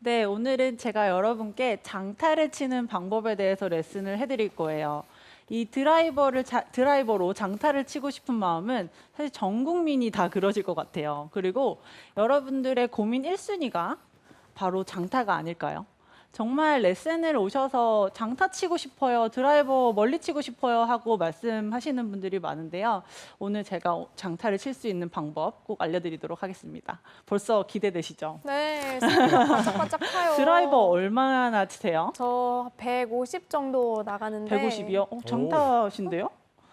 네, 오늘은 제가 여러분께 장타를 치는 방법에 대해서 레슨을 해드릴 거예요. 이 드라이버로 장타를 치고 싶은 마음은 사실 전 국민이 다 그러실 것 같아요. 그리고 여러분들의 고민 1순위가 바로 장타가 아닐까요? 정말 레슨을 오셔서 장타 치고 싶어요, 드라이버 멀리 치고 싶어요 하고 말씀하시는 분들이 많은데요. 오늘 제가 장타를 칠 수 있는 방법 꼭 알려드리도록 하겠습니다. 벌써 기대되시죠? 네, 숨이 바짝바짝 타요. 드라이버 얼마나 치세요? 저 150 정도 나가는데 150이요? 장타신데요?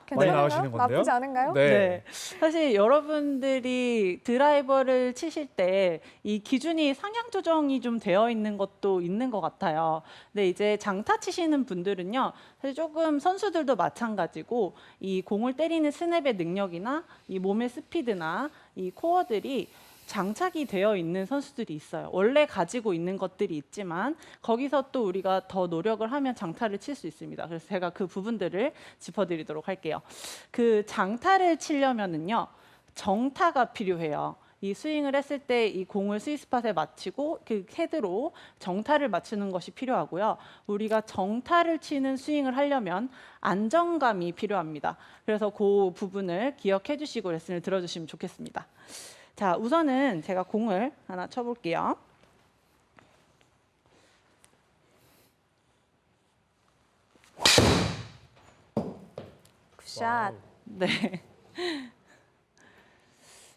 많이 괜찮아요? 나가시는 건데요? 나쁘지 않은가요? 네. 사실 여러분들이 드라이버를 치실 때 이 기준이 상향 조정이 좀 되어 있는 것도 있는 것 같아요. 근데 이제 장타 치시는 분들은요, 사실 조금 선수들도 마찬가지고 이 공을 때리는 스냅의 능력이나 이 몸의 스피드나 이 코어들이 장착이 되어 있는 선수들이 있어요. 원래 가지고 있는 것들이 있지만 거기서 또 우리가 더 노력을 하면 장타를 칠 수 있습니다. 그래서 제가 그 부분들을 짚어드리도록 할게요. 그 장타를 치려면은요, 정타가 필요해요. 이 스윙을 했을 때 이 공을 스윗스팟에 맞추고 그 헤드로 정타를 맞추는 것이 필요하고요. 우리가 정타를 치는 스윙을 하려면 안정감이 필요합니다. 그래서 그 부분을 기억해 주시고 레슨을 들어주시면 좋겠습니다. 자, 우선은 제가 공을 하나 쳐볼게요. 굿샷. 네.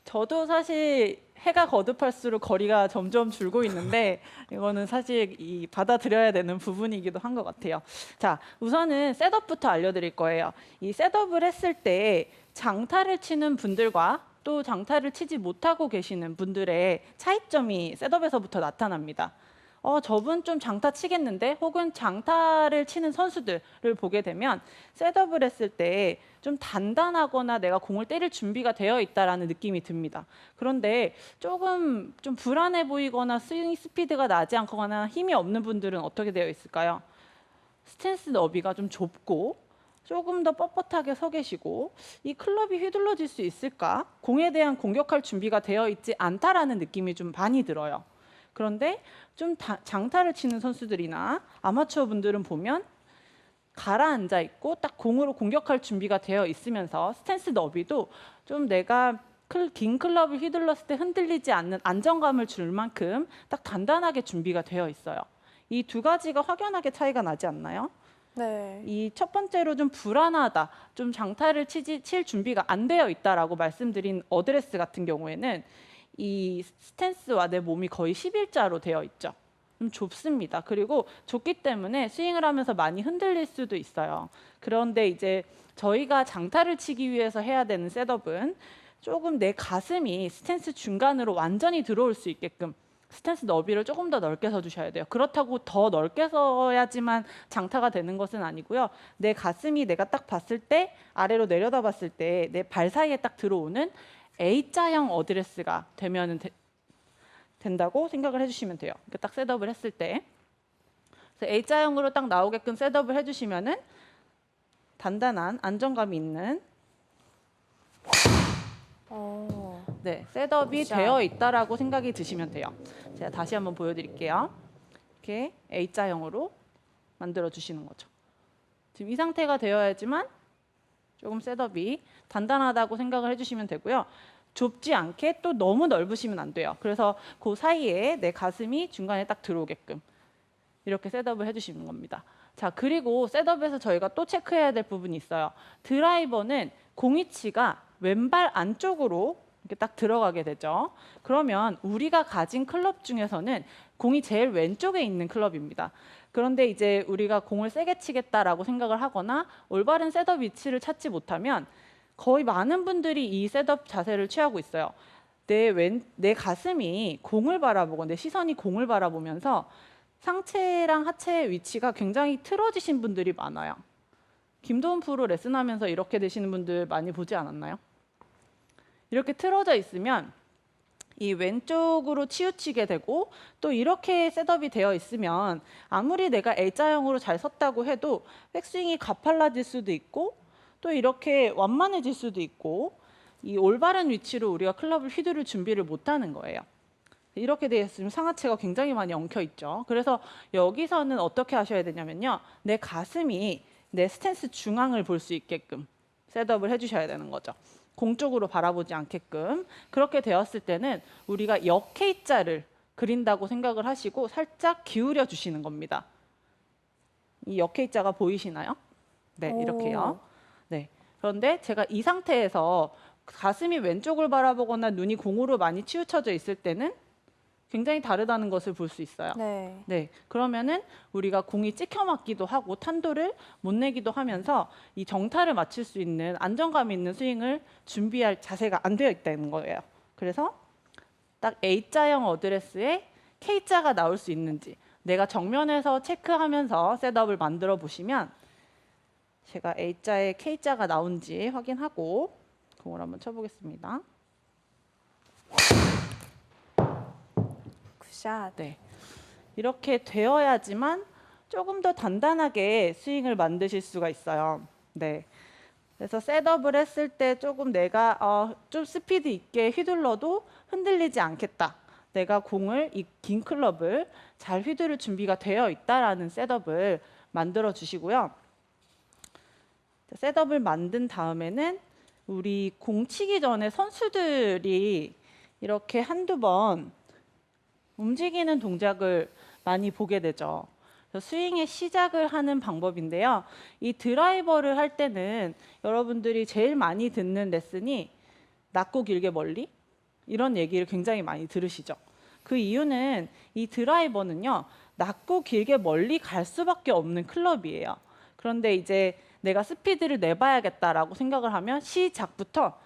저도 사실 해가 거듭할수록 거리가 점점 줄고 있는데 이거는 사실 이 받아들여야 되는 부분이기도 한 것 같아요. 자, 우선은 셋업부터 알려드릴 거예요. 이 셋업을 했을 때 장타를 치는 분들과 또 장타를 치지 못하고 계시는 분들의 차이점이 셋업에서부터 나타납니다. 저분 좀 장타 치겠는데? 혹은 장타를 치는 선수들을 보게 되면 셋업을 했을 때 좀 단단하거나 내가 공을 때릴 준비가 되어 있다라는 느낌이 듭니다. 그런데 조금 좀 불안해 보이거나 스윙 스피드가 나지 않거나 힘이 없는 분들은 어떻게 되어 있을까요? 스탠스 너비가 좀 좁고 조금 더 뻣뻣하게 서 계시고 이 클럽이 휘둘러질 수 있을까? 공에 대한 공격할 준비가 되어 있지 않다라는 느낌이 좀 많이 들어요. 그런데 좀 장타를 치는 선수들이나 아마추어 분들은 보면 가라앉아 있고 딱 공으로 공격할 준비가 되어 있으면서 스탠스 너비도 좀 내가 긴 클럽을 휘둘렀을 때 흔들리지 않는 안정감을 줄 만큼 딱 단단하게 준비가 되어 있어요. 이 두 가지가 확연하게 차이가 나지 않나요? 네. 이 첫 번째로 좀 불안하다, 좀 장타를 칠 준비가 안 되어 있다라고 말씀드린 어드레스 같은 경우에는 이 스탠스와 내 몸이 거의 11자로 되어 있죠. 좀 좁습니다. 그리고 좁기 때문에 스윙을 하면서 많이 흔들릴 수도 있어요. 그런데 이제 저희가 장타를 치기 위해서 해야 되는 셋업은 조금 내 가슴이 스탠스 중간으로 완전히 들어올 수 있게끔 스탠스 너비를 조금 더 넓게 서주셔야 돼요. 그렇다고 더 넓게 서야지만 장타가 되는 것은 아니고요. 내 가슴이 내가 딱 봤을 때 아래로 내려다 봤을 때 내 발 사이에 딱 들어오는 A자형 어드레스가 되면 된다고 생각을 해주시면 돼요. 이렇게 딱 셋업을 했을 때 그래서 A자형으로 딱 나오게끔 셋업을 해주시면은 단단한 안정감이 있는 셋업이 굿샷. 되어 있다라고 생각이 드시면 돼요. 제가 다시 한번 보여드릴게요. 이렇게 A자형으로 만들어 주시는 거죠. 지금 이 상태가 되어야지만 조금 셋업이 단단하다고 생각을 해주시면 되고요. 좁지 않게 또 너무 넓으시면 안 돼요. 그래서 그 사이에 내 가슴이 중간에 딱 들어오게끔 이렇게 셋업을 해주시는 겁니다. 자, 그리고 셋업에서 저희가 또 체크해야 될 부분이 있어요. 드라이버는 공이치가 왼발 안쪽으로 이렇게 딱 들어가게 되죠. 그러면 우리가 가진 클럽 중에서는 공이 제일 왼쪽에 있는 클럽입니다. 그런데 이제 우리가 공을 세게 치겠다라고 생각을 하거나 올바른 셋업 위치를 찾지 못하면 거의 많은 분들이 이 셋업 자세를 취하고 있어요. 내 가슴이 공을 바라보고 내 시선이 공을 바라보면서 상체랑 하체의 위치가 굉장히 틀어지신 분들이 많아요. 김도훈 프로 레슨하면서 이렇게 되시는 분들 많이 보지 않았나요? 이렇게 틀어져 있으면 이 왼쪽으로 치우치게 되고 또 이렇게 셋업이 되어 있으면 아무리 내가 L자형으로 잘 섰다고 해도 백스윙이 가팔라질 수도 있고 또 이렇게 완만해질 수도 있고 이 올바른 위치로 우리가 클럽을 휘두를 준비를 못하는 거예요. 이렇게 되어 있으면 상하체가 굉장히 많이 엉켜 있죠. 그래서 여기서는 어떻게 하셔야 되냐면요. 내 가슴이 내 스탠스 중앙을 볼 수 있게끔 셋업을 해주셔야 되는 거죠. 공 쪽으로 바라보지 않게끔. 그렇게 되었을 때는 우리가 역K자를 그린다고 생각을 하시고 살짝 기울여 주시는 겁니다. 이 역K자가 보이시나요? 네, 오. 이렇게요. 네. 그런데 제가 이 상태에서 가슴이 왼쪽을 바라보거나 눈이 공으로 많이 치우쳐져 있을 때는 굉장히 다르다는 것을 볼 수 있어요. 네. 네, 그러면은 우리가 공이 찍혀 맞기도 하고 탄도를 못 내기도 하면서 이 정타를 맞출 수 있는 안정감 있는 스윙을 준비할 자세가 안 되어 있다는 거예요. 그래서 딱 A자형 어드레스에 K자가 나올 수 있는지 내가 정면에서 체크하면서 셋업을 만들어 보시면 제가 A자에 K자가 나온지 확인하고 공을 한번 쳐보겠습니다. 굿샷. 네, 이렇게 되어야지만 조금 더 단단하게 스윙을 만드실 수가 있어요. 네, 그래서 셋업을 했을 때 조금 내가 좀 스피드 있게 휘둘러도 흔들리지 않겠다. 내가 공을 이 긴 클럽을 잘 휘두를 준비가 되어 있다라는 셋업을 만들어 주시고요. 셋업을 만든 다음에는 우리 공 치기 전에 선수들이 이렇게 한두 번 움직이는 동작을 많이 보게 되죠. 그래서 스윙의 시작을 하는 방법인데요. 이 드라이버를 할 때는 여러분들이 제일 많이 듣는 레슨이 낮고 길게 멀리 이런 얘기를 굉장히 많이 들으시죠. 그 이유는 이 드라이버는요. 낮고 길게 멀리 갈 수밖에 없는 클럽이에요. 그런데 이제 내가 스피드를 내봐야겠다라고 생각을 하면 시작부터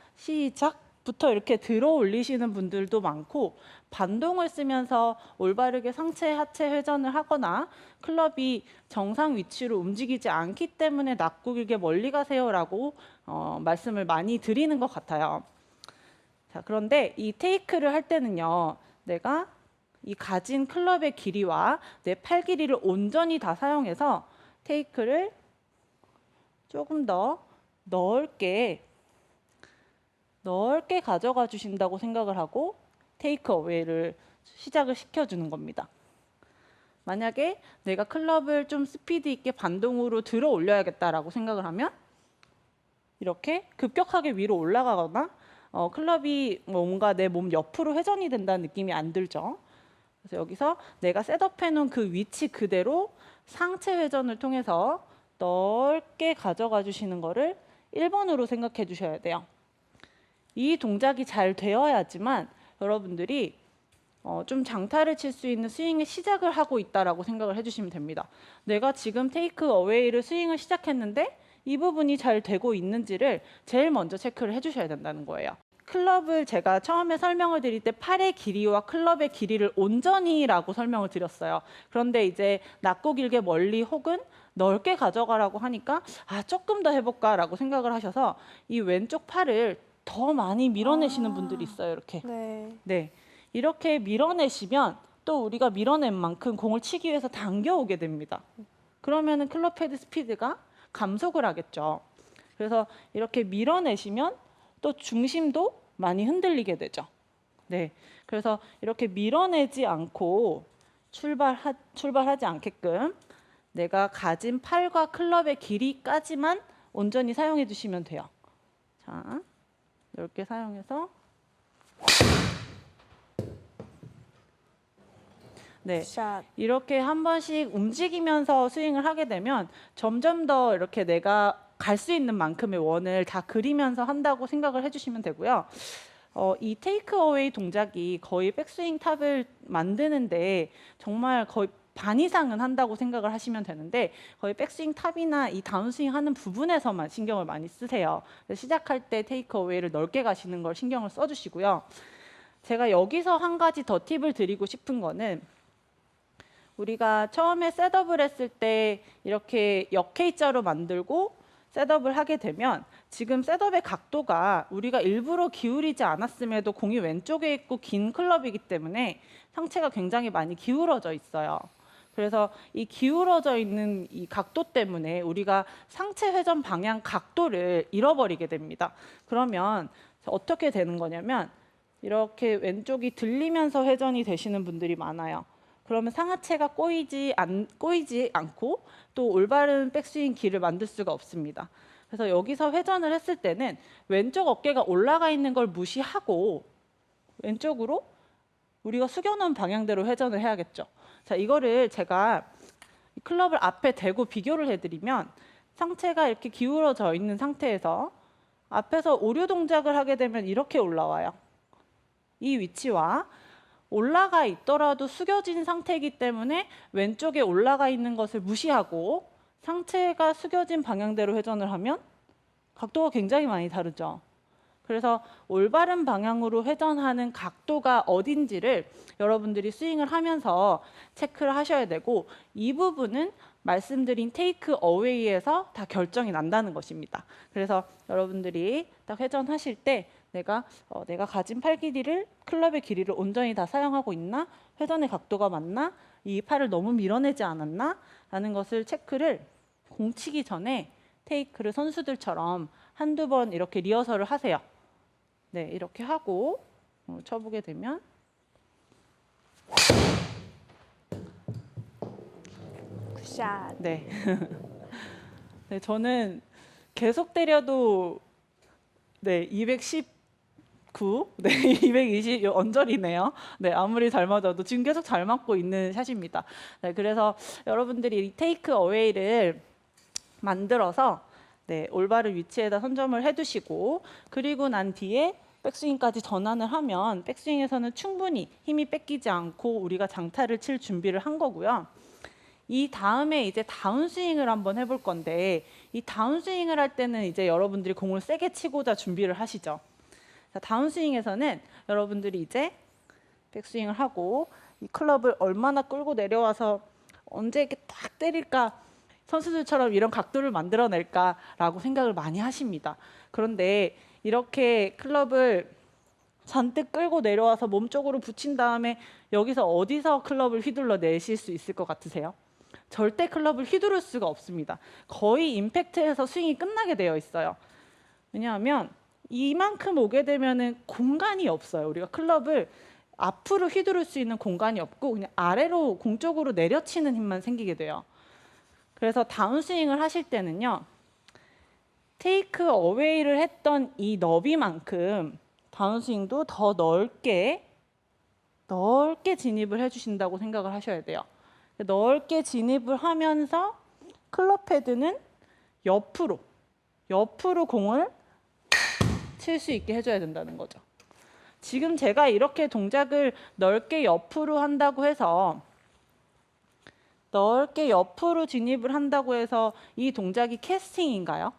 이렇게 들어 올리시는 분들도 많고 반동을 쓰면서 올바르게 상체 하체 회전을 하거나 클럽이 정상 위치로 움직이지 않기 때문에 낮고 길게 멀리 가세요라고 말씀을 많이 드리는 것 같아요. 자, 그런데 이 테이크를 할 때는요. 내가 이 가진 클럽의 길이와 내 팔 길이를 온전히 다 사용해서 테이크를 조금 더 넓게 가져가 주신다고 생각을 하고 테이크 어웨이를 시작을 시켜주는 겁니다. 만약에 내가 클럽을 좀 스피드 있게 반동으로 들어 올려야겠다라고 생각을 하면 이렇게 급격하게 위로 올라가거나 클럽이 뭔가 내 몸 옆으로 회전이 된다는 느낌이 안 들죠. 그래서 여기서 내가 셋업해 놓은 그 위치 그대로 상체 회전을 통해서 넓게 가져가 주시는 거를 1번으로 생각해 주셔야 돼요. 이 동작이 잘 되어야지만 여러분들이 좀 장타를 칠 수 있는 스윙의 시작을 하고 있다라고 생각을 해주시면 됩니다. 내가 지금 테이크 어웨이를 스윙을 시작했는데 이 부분이 잘 되고 있는지를 제일 먼저 체크를 해주셔야 된다는 거예요. 클럽을 제가 처음에 설명을 드릴 때 팔의 길이와 클럽의 길이를 온전히라고 설명을 드렸어요. 그런데 이제 낮고 길게 멀리 혹은 넓게 가져가라고 하니까 조금 더 해볼까라고 생각을 하셔서 이 왼쪽 팔을 더 많이 밀어내시는 분들이 있어요. 이렇게. 네. 네, 이렇게 밀어내시면 또 우리가 밀어낸 만큼 공을 치기 위해서 당겨오게 됩니다. 그러면은 클럽 헤드 스피드가 감속을 하겠죠. 그래서 이렇게 밀어내시면 또 중심도 많이 흔들리게 되죠. 네, 그래서 이렇게 밀어내지 않고 출발하지 않게끔 내가 가진 팔과 클럽의 길이까지만 온전히 사용해 주시면 돼요. 자, 넓게 사용해서 네, 굿샷. 이렇게 한 번씩 움직이면서 스윙을 하게 되면 점점 더 이렇게 내가 갈 수 있는 만큼의 원을 다 그리면서 한다고 생각을 해주시면 되고요. 이 테이크 어웨이 동작이 거의 백스윙 탑을 만드는데 정말 거의 반 이상은 한다고 생각을 하시면 되는데 거의 백스윙 탑이나 이 다운스윙 하는 부분에서만 신경을 많이 쓰세요. 시작할 때 테이크 어웨이를 넓게 가시는 걸 신경을 써주시고요. 제가 여기서 한 가지 더 팁을 드리고 싶은 거는 우리가 처음에 셋업을 했을 때 이렇게 역K자로 만들고 셋업을 하게 되면 지금 셋업의 각도가 우리가 일부러 기울이지 않았음에도 공이 왼쪽에 있고 긴 클럽이기 때문에 상체가 굉장히 많이 기울어져 있어요. 그래서 이 기울어져 있는 이 각도 때문에 우리가 상체 회전 방향 각도를 잃어버리게 됩니다. 그러면 어떻게 되는 거냐면 이렇게 왼쪽이 들리면서 회전이 되시는 분들이 많아요. 그러면 상하체가 꼬이지 않고 또 올바른 백스윙 길을 만들 수가 없습니다. 그래서 여기서 회전을 했을 때는 왼쪽 어깨가 올라가 있는 걸 무시하고 왼쪽으로 우리가 숙여놓은 방향대로 회전을 해야겠죠. 자, 이거를 제가 클럽을 앞에 대고 비교를 해드리면 상체가 이렇게 기울어져 있는 상태에서 앞에서 오류 동작을 하게 되면 이렇게 올라와요. 이 위치와 올라가 있더라도 숙여진 상태이기 때문에 왼쪽에 올라가 있는 것을 무시하고 상체가 숙여진 방향대로 회전을 하면 각도가 굉장히 많이 다르죠. 그래서 올바른 방향으로 회전하는 각도가 어딘지를 여러분들이 스윙을 하면서 체크를 하셔야 되고 이 부분은 말씀드린 테이크 어웨이에서 다 결정이 난다는 것입니다. 그래서 여러분들이 딱 회전하실 때 내가 가진 팔 길이를 클럽의 길이를 온전히 다 사용하고 있나? 회전의 각도가 맞나? 이 팔을 너무 밀어내지 않았나? 라는 것을 체크를 공 치기 전에 테이크를 선수들처럼 한두 번 이렇게 리허설을 하세요. 네, 이렇게 하고 쳐보게 되면 굿샷. 네. 네, 저는 계속 때려도 네, 219, 네, 220 언저리네요. 네, 아무리 잘 맞아도 지금 계속 잘 맞고 있는 샷입니다. 네, 그래서 여러분들이 이 테이크 어웨이를 만들어서 네, 올바른 위치에다 선점을 해두시고 그리고 난 뒤에 백스윙까지 전환을 하면 백스윙에서는 충분히 힘이 뺏기지 않고 우리가 장타를 칠 준비를 한 거고요. 이 다음에 이제 다운스윙을 한번 해볼 건데 이 다운스윙을 할 때는 이제 여러분들이 공을 세게 치고자 준비를 하시죠. 자, 다운스윙에서는 여러분들이 이제 백스윙을 하고 이 클럽을 얼마나 끌고 내려와서 언제 이렇게 딱 때릴까 선수들처럼 이런 각도를 만들어낼까라고 생각을 많이 하십니다. 그런데 이렇게 클럽을 잔뜩 끌고 내려와서 몸쪽으로 붙인 다음에 여기서 어디서 클럽을 휘둘러 내실 수 있을 것 같으세요? 절대 클럽을 휘두를 수가 없습니다. 거의 임팩트에서 스윙이 끝나게 되어 있어요. 왜냐하면 이만큼 오게 되면은 공간이 없어요. 우리가 클럽을 앞으로 휘두를 수 있는 공간이 없고 그냥 아래로 공 쪽으로 내려치는 힘만 생기게 돼요. 그래서 다운스윙을 하실 때는요. 테이크 어웨이를 했던 이 너비만큼 다운스윙도 더 넓게 진입을 해주신다고 생각을 하셔야 돼요. 넓게 진입을 하면서 클럽 헤드는 옆으로 공을 칠 수 있게 해줘야 된다는 거죠. 지금 제가 이렇게 동작을 넓게 옆으로 한다고 해서 넓게 옆으로 진입을 한다고 해서 이 동작이 캐스팅인가요?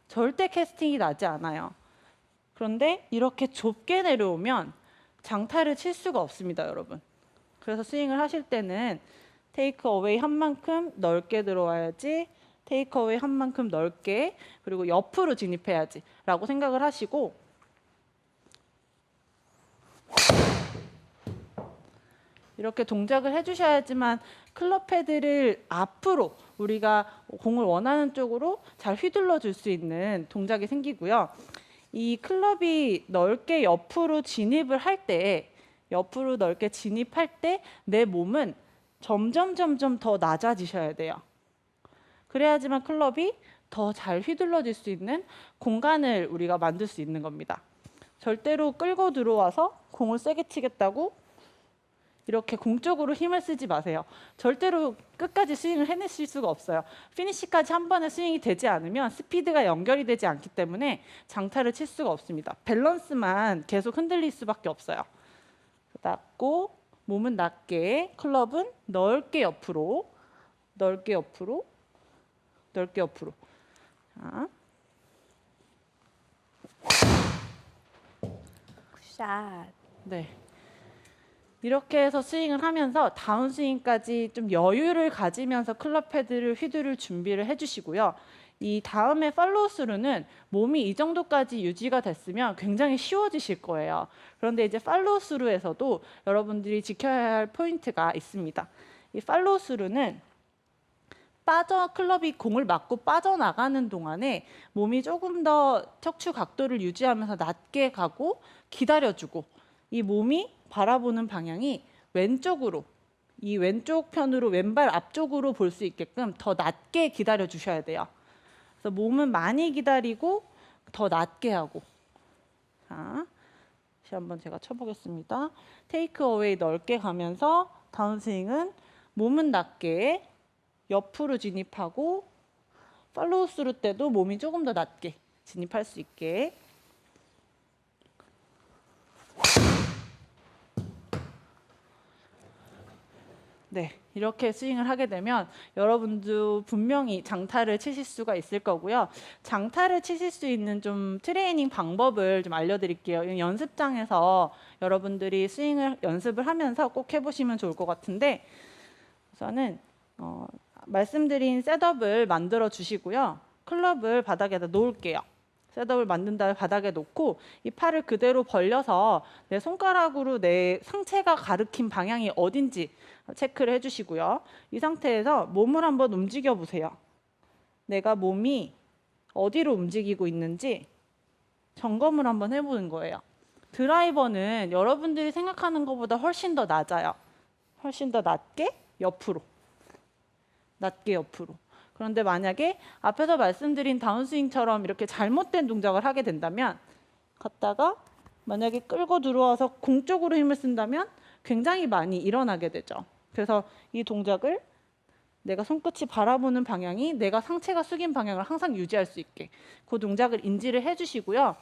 절대 캐스팅이 나지 않아요. 그런데 이렇게 좁게 내려오면 장타를 칠 수가 없습니다, 여러분. 그래서 스윙을 하실 때는 테이크 어웨이 한 만큼 넓게 들어와야지, 테이크 어웨이 한 만큼 넓게, 그리고 옆으로 진입해야지 라고 생각을 하시고 이렇게 동작을 해주셔야지만 클럽 헤드를 앞으로 우리가 공을 원하는 쪽으로 잘 휘둘러 줄 수 있는 동작이 생기고요. 이 클럽이 넓게 옆으로 진입을 할 때, 옆으로 넓게 진입할 때 내 몸은 점점 더 낮아지셔야 돼요. 그래야지만 클럽이 더 잘 휘둘러질 수 있는 공간을 우리가 만들 수 있는 겁니다. 절대로 끌고 들어와서 공을 세게 치겠다고 이렇게 공 쪽으로 힘을 쓰지 마세요. 절대로 끝까지 스윙을 해내실 수가 없어요. 피니시까지 한 번에 스윙이 되지 않으면 스피드가 연결이 되지 않기 때문에 장타를 칠 수가 없습니다. 밸런스만 계속 흔들릴 수밖에 없어요. 낮고 몸은 낮게, 클럽은 넓게 옆으로. 자. 굿샷. 네. 이렇게 해서 스윙을 하면서 다운스윙까지 좀 여유를 가지면서 클럽 헤드를 휘두를 준비를 해주시고요. 이 다음에 팔로우 스루는 몸이 이 정도까지 유지가 됐으면 굉장히 쉬워지실 거예요. 그런데 이제 팔로우 스루에서도 여러분들이 지켜야 할 포인트가 있습니다. 이 팔로우 스루는 클럽이 공을 맞고 빠져나가는 동안에 몸이 조금 더 척추 각도를 유지하면서 낮게 가고 기다려주고 이 몸이 바라보는 방향이 왼쪽으로, 이 왼쪽 편으로 왼발 앞쪽으로 볼 수 있게끔 더 낮게 기다려 주셔야 돼요. 그래서 몸은 많이 기다리고 더 낮게 하고. 자, 다시 한번 제가 쳐보겠습니다. 테이크 어웨이 넓게 가면서 다운스윙은 몸은 낮게 옆으로 진입하고 팔로우 스루 때도 몸이 조금 더 낮게 진입할 수 있게. 네, 이렇게 스윙을 하게 되면 여러분도 분명히 장타를 치실 수가 있을 거고요. 장타를 치실 수 있는 좀 트레이닝 방법을 좀 알려드릴게요. 연습장에서 여러분들이 스윙을 연습을 하면서 꼭 해보시면 좋을 것 같은데, 우선은 말씀드린 셋업을 만들어 주시고요. 클럽을 바닥에다 놓을게요. 셋업을 만든 다음에 바닥에 놓고 이 팔을 그대로 벌려서 내 손가락으로 내 상체가 가리킨 방향이 어딘지 체크를 해주시고요. 이 상태에서 몸을 한번 움직여 보세요. 내가 몸이 어디로 움직이고 있는지 점검을 한번 해보는 거예요. 드라이버는 여러분들이 생각하는 것보다 훨씬 더 낮아요. 훨씬 더 낮게 옆으로. 낮게 옆으로. 그런데 만약에 앞에서 말씀드린 다운스윙처럼 이렇게 잘못된 동작을 하게 된다면 갔다가 만약에 끌고 들어와서 공 쪽으로 힘을 쓴다면 굉장히 많이 일어나게 되죠. 그래서 이 동작을 내가 손끝이 바라보는 방향이 내가 상체가 숙인 방향을 항상 유지할 수 있게 그 동작을 인지를 해주시고요.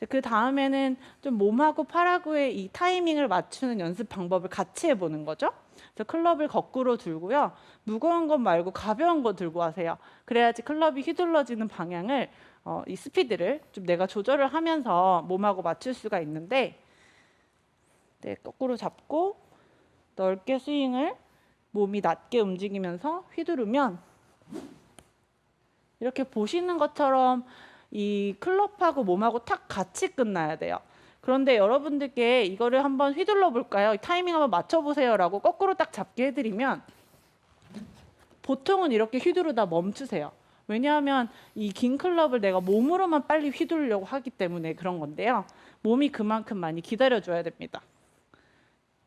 그 다음에는 좀 몸하고 팔하고의 이 타이밍을 맞추는 연습 방법을 같이 해보는 거죠. 그래서 클럽을 거꾸로 들고요. 무거운 것 말고 가벼운 거 들고 하세요. 그래야지 클럽이 휘둘러지는 방향을 이 스피드를 좀 내가 조절을 하면서 몸하고 맞출 수가 있는데, 네, 거꾸로 잡고 넓게 스윙을 몸이 낮게 움직이면서 휘두르면 이렇게 보시는 것처럼 이 클럽하고 몸하고 탁 같이 끝나야 돼요. 그런데 여러분들께 이거를 한번 휘둘러 볼까요? 타이밍 한번 맞춰보세요 라고 거꾸로 딱 잡게 해드리면 보통은 이렇게 휘두르다 멈추세요. 왜냐하면 이 긴 클럽을 내가 몸으로만 빨리 휘두르려고 하기 때문에 그런 건데요. 몸이 그만큼 많이 기다려줘야 됩니다.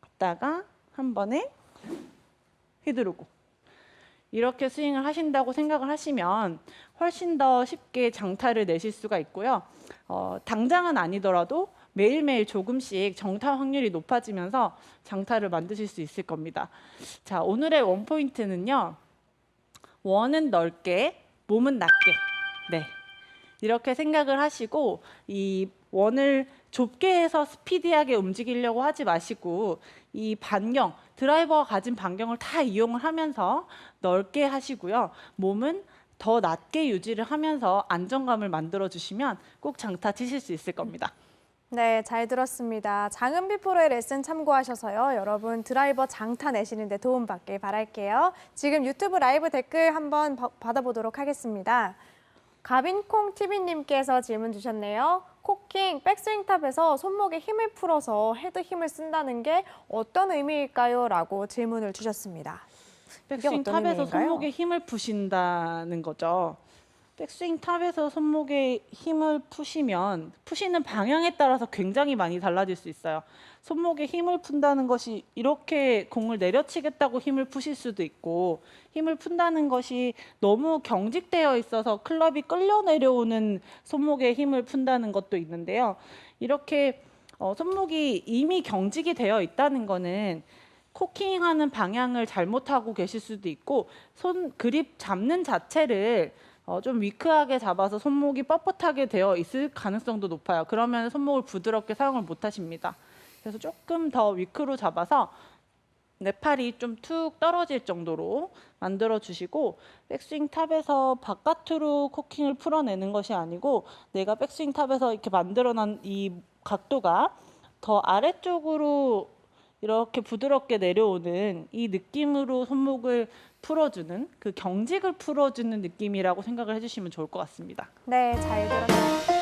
갔다가 한 번에 휘두르고. 이렇게 스윙을 하신다고 생각을 하시면 훨씬 더 쉽게 장타를 내실 수가 있고요. 당장은 아니더라도 매일매일 조금씩 정타 확률이 높아지면서 장타를 만드실 수 있을 겁니다. 자, 오늘의 원포인트는요. 원은 넓게, 몸은 낮게. 네, 이렇게 생각을 하시고 이 원을 좁게 해서 스피디하게 움직이려고 하지 마시고 이 반경, 드라이버가 가진 반경을 다 이용을 하면서 넓게 하시고요. 몸은 더 낮게 유지를 하면서 안정감을 만들어 주시면 꼭 장타 치실 수 있을 겁니다. 네, 잘 들었습니다. 장은비 프로의 레슨 참고하셔서요. 여러분 드라이버 장타 내시는 데 도움받길 바랄게요. 지금 유튜브 라이브 댓글 한번 받아보도록 하겠습니다. 가빈콩 TV님께서 질문 주셨네요. 코킹 백스윙 탑에서 손목에 힘을 풀어서 헤드 힘을 쓴다는 게 어떤 의미일까요? 라고 질문을 주셨습니다. 백스윙 탑에서 손목에 힘을 푸신다는 거죠. 백스윙 탑에서 손목에 힘을 푸시면 푸시는 방향에 따라서 굉장히 많이 달라질 수 있어요. 손목에 힘을 푼다는 것이 이렇게 공을 내려치겠다고 힘을 푸실 수도 있고, 힘을 푼다는 것이 너무 경직되어 있어서 클럽이 끌려 내려오는 손목에 힘을 푼다는 것도 있는데요. 이렇게 손목이 이미 경직이 되어 있다는 거는 코킹하는 방향을 잘못하고 계실 수도 있고, 손 그립 잡는 자체를 좀 위크하게 잡아서 손목이 뻣뻣하게 되어 있을 가능성도 높아요. 그러면 손목을 부드럽게 사용을 못 하십니다. 그래서 조금 더 위크로 잡아서 내 팔이 좀 툭 떨어질 정도로 만들어 주시고, 백스윙 탑에서 바깥으로 코킹을 풀어내는 것이 아니고 내가 백스윙 탑에서 이렇게 만들어낸 이 각도가 더 아래쪽으로 이렇게 부드럽게 내려오는 이 느낌으로 손목을 풀어주는, 그 경직을 풀어주는 느낌이라고 생각을 해주시면 좋을 것 같습니다. 네, 잘 들었습니다.